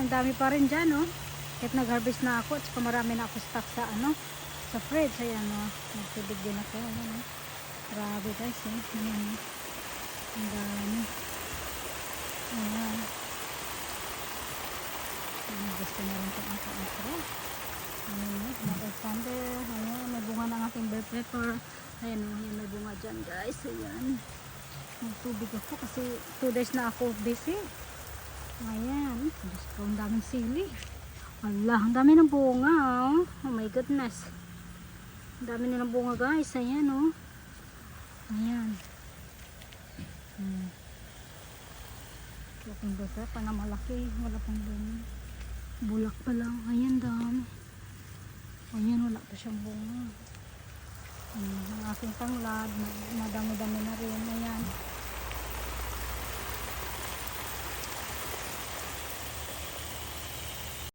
ang dami pa rin dyan, no? Kahit nag-harvest na ako, at saka marami na ako stock sa, ano, sa fridge. Ayan, no? Nagtubig din ako. Ayan, no? Grabe, guys, eh. Ayan, no? Ang dami. Ayan. Gusto na rin itong aking okra. Ayan, mga thunder. Ayan, may bunga ng aking bell pepper. Ayan, ayan, may bunga dyan, guys. Ayan. Nagtubig ako kasi 2 days na ako busy. Ayan. Diyos ko, ang daming sili. Allah, ang dami ng bunga, oh. Oh my goodness. Ang dami na ng bunga, guys. Ayan, oh. Ayan. Laking basa pa na malaki. Wala pang bunga. Bulak pa lang. Ayan, dami. Ayan, wala pa siyang bunga. Ang aking tanglad.